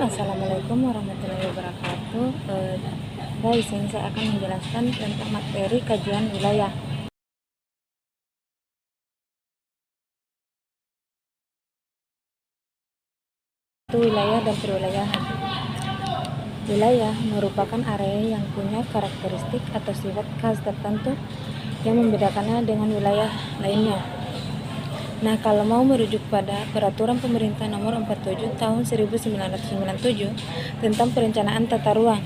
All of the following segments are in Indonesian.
Assalamualaikum warahmatullahi wabarakatuh. Di sini saya akan menjelaskan tentang materi kajian wilayah. Itu wilayah dan perwilayahan. Wilayah merupakan area yang punya karakteristik atau sifat khas tertentu yang membedakannya dengan wilayah lainnya. Nah, kalau mau merujuk pada Peraturan Pemerintah Nomor 47 Tahun 1997 tentang perencanaan tata ruang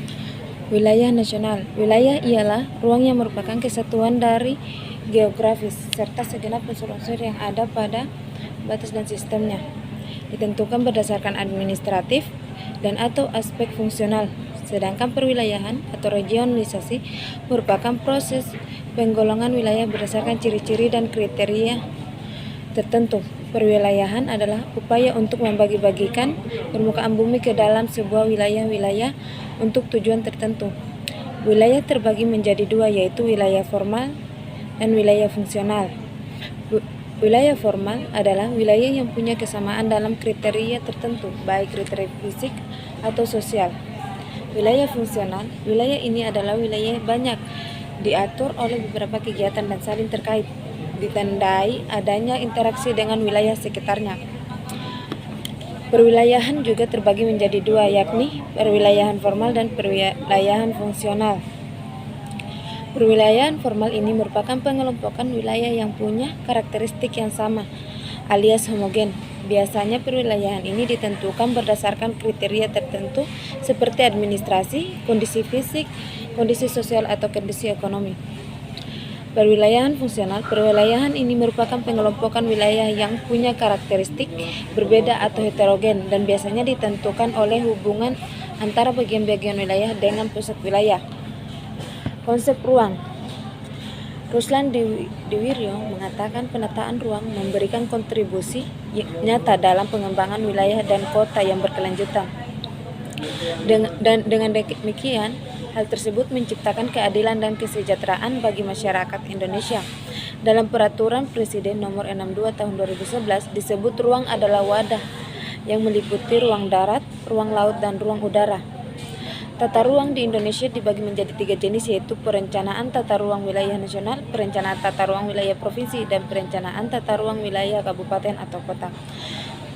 wilayah nasional, wilayah ialah ruang yang merupakan kesatuan dari geografis serta segenap unsur-unsur yang ada pada batas dan sistemnya, ditentukan berdasarkan administratif dan atau aspek fungsional. Sedangkan perwilayahan atau regionalisasi merupakan proses penggolongan wilayah berdasarkan ciri-ciri dan kriteria tertentu. Perwilayahan adalah upaya untuk membagi-bagikan permukaan bumi ke dalam sebuah wilayah-wilayah untuk tujuan tertentu. Wilayah terbagi menjadi dua, yaitu wilayah formal dan wilayah fungsional. Wilayah formal adalah wilayah yang punya kesamaan dalam kriteria tertentu, baik kriteria fisik atau sosial. Wilayah fungsional, wilayah ini adalah wilayah banyak diatur oleh beberapa kegiatan dan saling terkait, ditandai adanya interaksi dengan wilayah sekitarnya. Perwilayahan juga terbagi menjadi dua, yakni perwilayahan formal dan perwilayahan fungsional. Perwilayahan formal ini merupakan pengelompokan wilayah yang punya karakteristik yang sama, alias homogen. Biasanya perwilayahan ini ditentukan berdasarkan kriteria tertentu seperti administrasi, kondisi fisik, kondisi sosial, atau kondisi ekonomi. Perwilayahan fungsional, perwilayahan ini merupakan pengelompokan wilayah yang punya karakteristik berbeda atau heterogen dan biasanya ditentukan oleh hubungan antara bagian-bagian wilayah dengan pusat wilayah. Konsep ruang. Ruslan Diwiryo mengatakan penataan ruang memberikan kontribusi nyata dalam pengembangan wilayah dan kota yang berkelanjutan. Dengan demikian, hal tersebut menciptakan keadilan dan kesejahteraan bagi masyarakat Indonesia. Dalam Peraturan Presiden Nomor 62 Tahun 2011 disebut ruang adalah wadah yang meliputi ruang darat, ruang laut, dan ruang udara. Tata ruang di Indonesia dibagi menjadi 3 jenis, yaitu perencanaan tata ruang wilayah nasional, perencanaan tata ruang wilayah provinsi, dan perencanaan tata ruang wilayah kabupaten atau kota.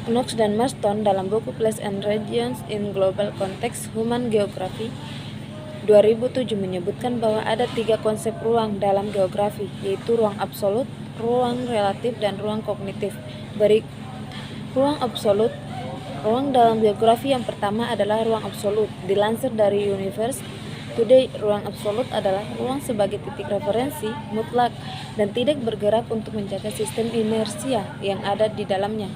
Knox dan Marston dalam buku Place and Regions in Global Context Human Geography 2007 menyebutkan bahwa ada 3 konsep ruang dalam geografi, yaitu ruang absolut, ruang relatif, dan ruang kognitif. Ruang absolut. Ruang dalam geografi yang pertama adalah ruang absolut. Dilansir dari Universe Today, ruang absolut adalah ruang sebagai titik referensi mutlak dan tidak bergerak untuk menjaga sistem inersia yang ada di dalamnya.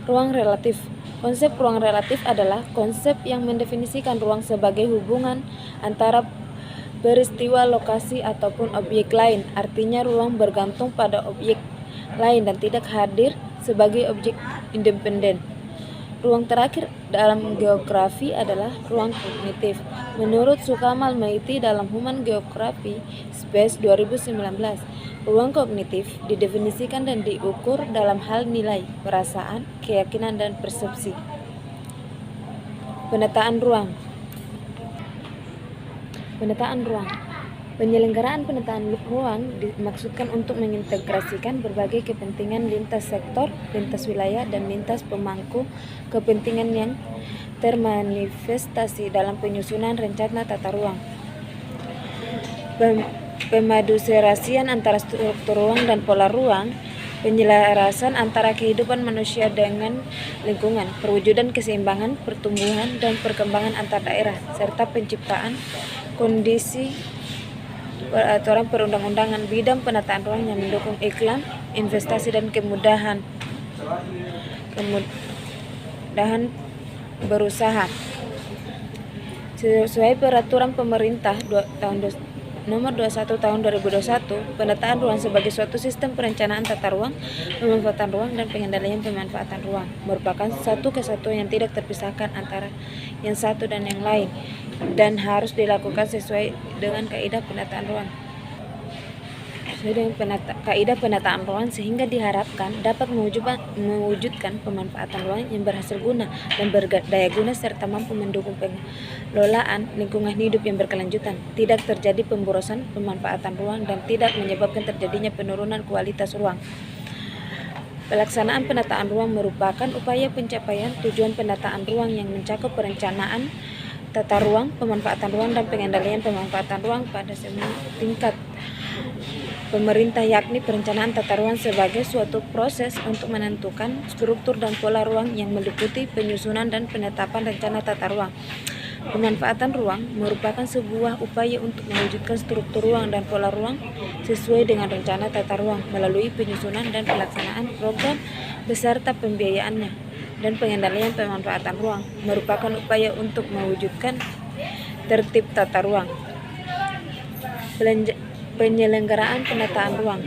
Ruang relatif. Konsep ruang relatif adalah konsep yang mendefinisikan ruang sebagai hubungan antara peristiwa, lokasi, ataupun objek lain. Artinya ruang bergantung pada objek lain dan tidak hadir sebagai objek independen. Ruang terakhir dalam geografi adalah ruang kognitif. Menurut Sukamal Maiti dalam Human Geography Space 2019, ruang kognitif didefinisikan dan diukur dalam hal nilai, perasaan, keyakinan, dan persepsi. Penataan ruang. Penyelenggaraan penataan ruang dimaksudkan untuk mengintegrasikan berbagai kepentingan lintas sektor, lintas wilayah, dan lintas pemangku kepentingan yang termanifestasi dalam penyusunan rencana tata ruang. Pemaduserasian antara struktur ruang dan pola ruang, penyelarasan antara kehidupan manusia dengan lingkungan, perwujudan keseimbangan, pertumbuhan, dan perkembangan antar daerah, serta penciptaan kondisi peraturan perundang-undangan bidang penataan ruang yang mendukung iklan, investasi, dan kemudahan berusaha. Sesuai Peraturan Pemerintah Nomor 21 Tahun 2021, penataan ruang sebagai suatu sistem perencanaan tata ruang, pemanfaatan ruang, dan pengendalian pemanfaatan ruang merupakan satu kesatuan yang tidak terpisahkan antara yang satu dan yang lain dan harus dilakukan sesuai dengan kaidah penataan ruang. sesuai dengan kaidah penataan ruang sehingga diharapkan dapat mewujudkan pemanfaatan ruang yang berhasil guna dan berdaya guna serta mampu mendukung pengelolaan lingkungan hidup yang berkelanjutan, tidak terjadi pemborosan pemanfaatan ruang dan tidak menyebabkan terjadinya penurunan kualitas ruang. Pelaksanaan penataan ruang merupakan upaya pencapaian tujuan penataan ruang yang mencakup perencanaan tata ruang, pemanfaatan ruang dan pengendalian pemanfaatan ruang pada semua tingkat pemerintah, yakni perencanaan tata ruang sebagai suatu proses untuk menentukan struktur dan pola ruang yang meliputi penyusunan dan penetapan rencana tata ruang. Pemanfaatan ruang merupakan sebuah upaya untuk mewujudkan struktur ruang dan pola ruang sesuai dengan rencana tata ruang melalui penyusunan dan pelaksanaan program beserta pembiayaannya, dan pengendalian pemanfaatan ruang merupakan upaya untuk mewujudkan tertib tata ruang. Penyelenggaraan penataan ruang.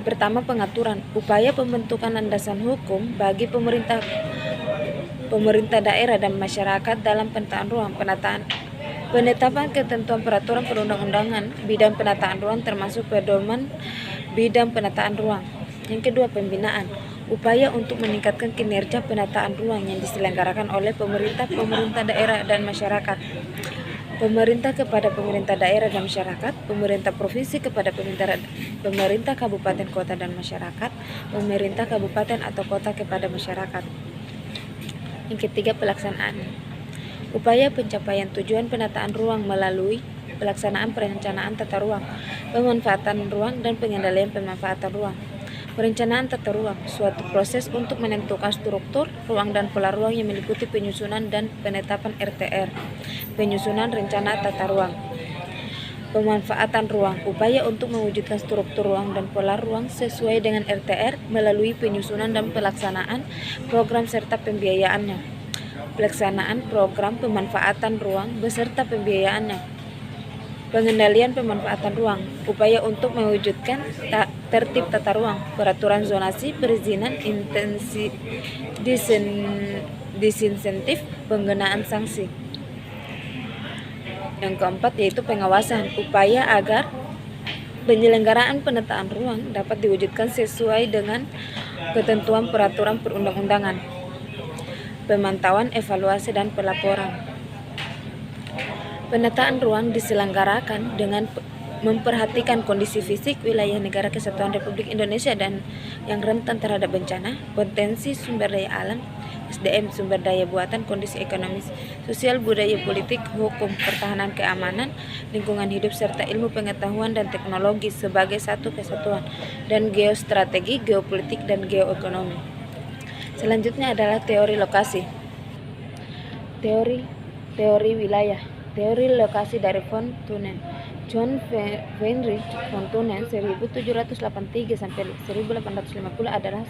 Pertama, pengaturan. Upaya pembentukan landasan hukum bagi pemerintah daerah dan masyarakat dalam penataan ruang. Penetapan ketentuan peraturan perundang-undangan bidang penataan ruang termasuk pedoman bidang penataan ruang. Yang kedua, pembinaan. Upaya untuk meningkatkan kinerja penataan ruang yang diselenggarakan oleh pemerintah daerah dan masyarakat. Pemerintah kepada pemerintah daerah dan masyarakat, pemerintah provinsi kepada pemerintah kabupaten kota dan masyarakat, pemerintah kabupaten atau kota kepada masyarakat. Yang ketiga, pelaksanaan. Upaya pencapaian tujuan penataan ruang melalui pelaksanaan perencanaan tata ruang, pemanfaatan ruang dan pengendalian pemanfaatan ruang. Perencanaan tata ruang, suatu proses untuk menentukan struktur ruang dan pola ruang yang meliputi penyusunan dan penetapan RTR, penyusunan rencana tata ruang. Pemanfaatan ruang, upaya untuk mewujudkan struktur ruang dan pola ruang sesuai dengan RTR melalui penyusunan dan pelaksanaan program serta pembiayaannya. Pelaksanaan program pemanfaatan ruang beserta pembiayaannya. Pengendalian pemanfaatan ruang, upaya untuk mewujudkan tertib tata ruang, peraturan zonasi, perizinan, disinsentif, penggunaan sanksi. Yang keempat yaitu pengawasan, upaya agar penyelenggaraan penataan ruang dapat diwujudkan sesuai dengan ketentuan peraturan perundang-undangan. Pemantauan, evaluasi, dan pelaporan. Penataan ruang diselenggarakan dengan memperhatikan kondisi fisik wilayah negara kesatuan Republik Indonesia dan yang rentan terhadap bencana, potensi sumber daya alam, SDM, sumber daya buatan, kondisi ekonomis, sosial, budaya, politik, hukum, pertahanan, keamanan, lingkungan hidup, serta ilmu pengetahuan dan teknologi sebagai satu kesatuan, dan geostrategi, geopolitik, dan geoekonomi. Selanjutnya adalah teori lokasi. Teori wilayah. Teori lokasi dari von Thunen. John Heinrich von Thunen 1783 sampai 1850 adalah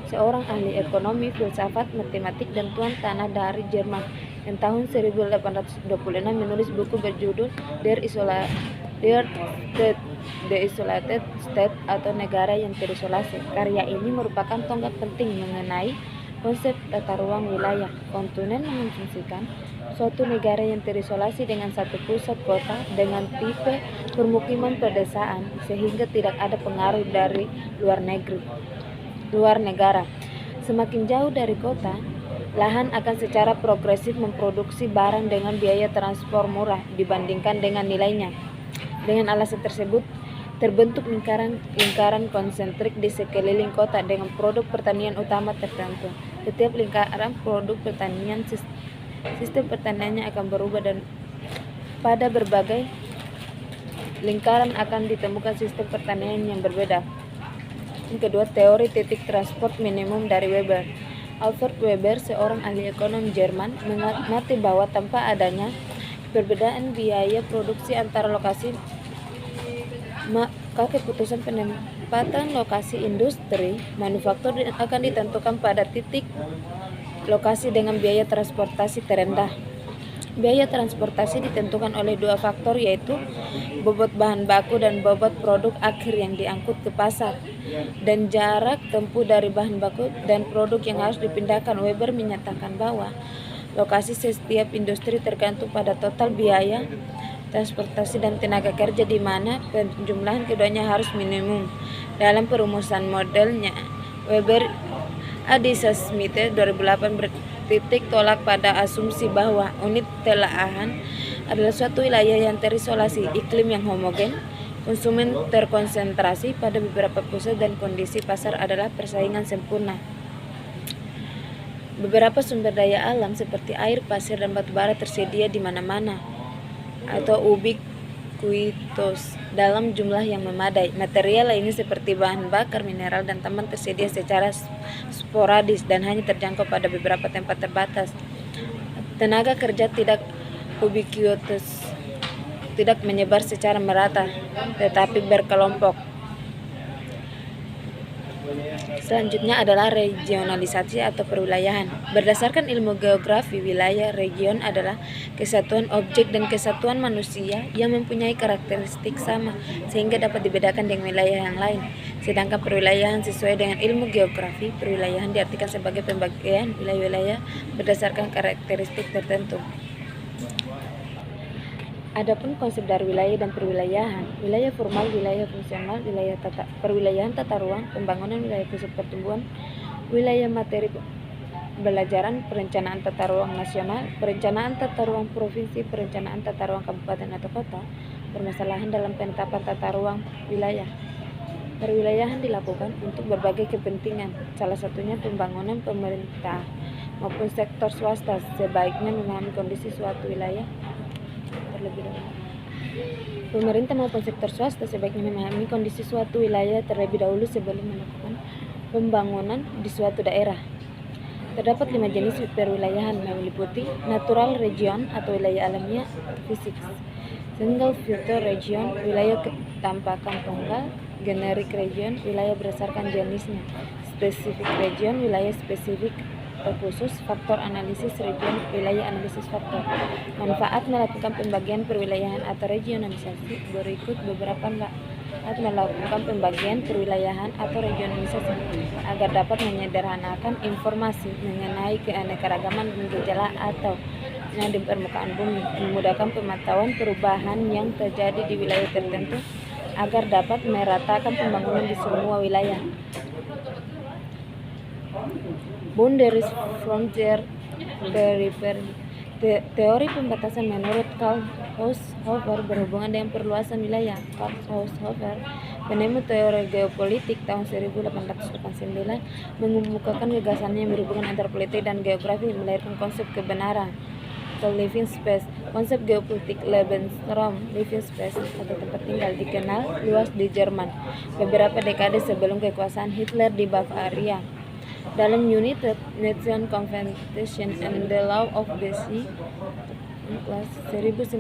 seorang ahli ekonomi, filsafat, matematik, dan tuan tanah dari Jerman yang tahun 1826 menulis buku berjudul Der Isolated State atau Negara yang Terisolasi. Karya ini merupakan tonggak penting mengenai konsep tata ruang wilayah. Von Thunen mengasumsikan suatu negara yang terisolasi dengan satu pusat kota dengan tipe permukiman pedesaan sehingga tidak ada pengaruh dari luar negara. Semakin jauh dari kota, lahan akan secara progresif memproduksi barang dengan biaya transport murah dibandingkan dengan nilainya. Dengan alasan tersebut, terbentuk lingkaran konsentrik di sekeliling kota dengan produk pertanian utama tertentu. Setiap lingkaran produk pertanian sistem pertaniannya akan berubah dan pada berbagai lingkaran akan ditemukan sistem pertanian yang berbeda. Yang kedua, teori titik transport minimum dari Weber. Alfred Weber, seorang ahli ekonomi Jerman, mengamati bahwa tanpa adanya perbedaan biaya produksi antara lokasi, maka keputusan penempatan lokasi industri manufaktur akan ditentukan pada titik lokasi dengan biaya transportasi terendah. Biaya transportasi ditentukan oleh dua faktor, yaitu bobot bahan baku dan bobot produk akhir yang diangkut ke pasar, dan jarak tempuh dari bahan baku dan produk yang harus dipindahkan. Weber menyatakan bahwa lokasi setiap industri tergantung pada total biaya transportasi dan tenaga kerja, di mana penjumlahan keduanya harus minimum. Dalam perumusan modelnya, Weber Smith 2008 bertitik tolak pada asumsi bahwa unit telaahan adalah suatu wilayah yang terisolasi, iklim yang homogen, konsumen terkonsentrasi pada beberapa pusat, dan kondisi pasar adalah persaingan sempurna. Beberapa sumber daya alam seperti air, pasir, dan batu bara tersedia di mana-mana atau ubiquitous dalam jumlah yang memadai. Material lainnya seperti bahan bakar, mineral, dan tambang tersedia secara sporadis dan hanya terjangkau pada beberapa tempat terbatas. Tenaga kerja tidak ubiquitous, tidak menyebar secara merata, tetapi berkelompok. Selanjutnya adalah regionalisasi atau perwilayahan. Berdasarkan ilmu geografi, wilayah region adalah kesatuan objek dan kesatuan manusia yang mempunyai karakteristik sama sehingga dapat dibedakan dengan wilayah yang lain. Sedangkan perwilayahan sesuai dengan ilmu geografi, perwilayahan diartikan sebagai pembagian wilayah-wilayah berdasarkan karakteristik tertentu. Adapun konsep dari wilayah dan perwilayahan, wilayah formal, wilayah fungsional, perwilayahan tata ruang, pembangunan wilayah pusat pertumbuhan, wilayah materi pembelajaran, perencanaan tata ruang nasional, perencanaan tata ruang provinsi, perencanaan tata ruang kabupaten atau kota, permasalahan dalam penetapan tata ruang wilayah. Perwilayahan dilakukan untuk berbagai kepentingan, salah satunya pembangunan. Pemerintah maupun sektor swasta sebaiknya memahami kondisi suatu wilayah terlebih dahulu. Pemerintah maupun sektor swasta sebaiknya memahami kondisi suatu wilayah terlebih dahulu sebelum melakukan pembangunan di suatu daerah. Terdapat 5 jenis perwilayahan yang meliputi natural region atau wilayah alamiah fisik, single feature region, wilayah ketampakan tunggal, generic region, wilayah berdasarkan jenisnya, specific region, wilayah spesifik khusus, faktor analisis region, wilayah analisis faktor. Manfaat melakukan pembagian perwilayahan atau regionalisasi. Berikut beberapa manfaat melakukan pembagian perwilayahan atau regionalisasi agar dapat menyederhanakan informasi mengenai keanekaragaman dan gejala atau yang di permukaan bumi, memudahkan pemantauan perubahan yang terjadi di wilayah tertentu agar dapat meratakan pembangunan di semua wilayah. Boundaries, frontier, periphery. Teori pembatasan menurut Karl Haushofer berhubungan dengan perluasan wilayah. Karl Haushofer, penemu teori geopolitik tahun 1889, mengemukakan gagasannya yang berhubungan antara politik dan geografi, melahirkan konsep kebenaran atau living space. Konsep geopolitik Lebensraum, living space atau tempat tinggal, dikenal luas di Jerman beberapa dekade sebelum kekuasaan Hitler di Bavaria. Dalam United Nations Convention on the Law of the Sea 1982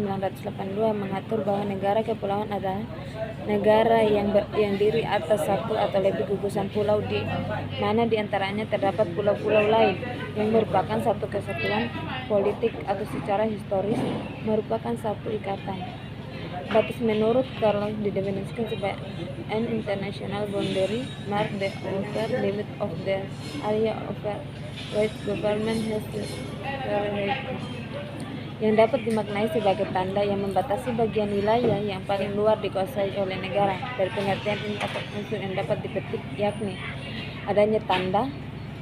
mengatur bahwa negara kepulauan adalah negara yang berdiri atas satu atau lebih gugusan pulau di mana diantaranya terdapat pulau-pulau lain yang merupakan satu kesatuan politik atau secara historis merupakan satu ikatan. Batas menurut Karl didefinisikan sebagai an international boundary mark the outer limit of the area over which government has jurisdiction, yang dapat dimaknai sebagai tanda yang membatasi bagian wilayah yang paling luar dikuasai oleh negara. Dari pengertian ini terdapat unsur yang dapat dipetik, yakni adanya tanda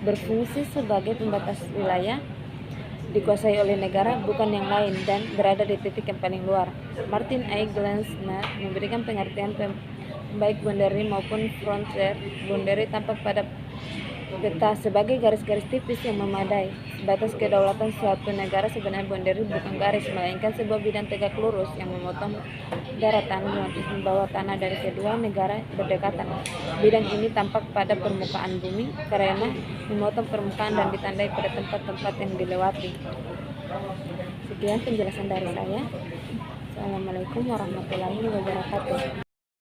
berfungsi sebagai pembatas wilayah, dikuasai oleh negara bukan yang lain, dan berada di titik yang paling luar. Martin A. Glasner memberikan pengertian baik boundary maupun frontier. Boundary tampak pada peta sebagai garis-garis tipis yang memadai batas kedaulatan suatu negara. Sebenarnya boundary bukan garis, melainkan sebuah bidang tegak lurus yang memotong daratan yang bawah tanah dari kedua negara berdekatan. Bidang ini tampak pada permukaan bumi karena memotong permukaan dan ditandai pada tempat-tempat yang dilewati. Sekian penjelasan dari saya. Assalamualaikum warahmatullahi wabarakatuh.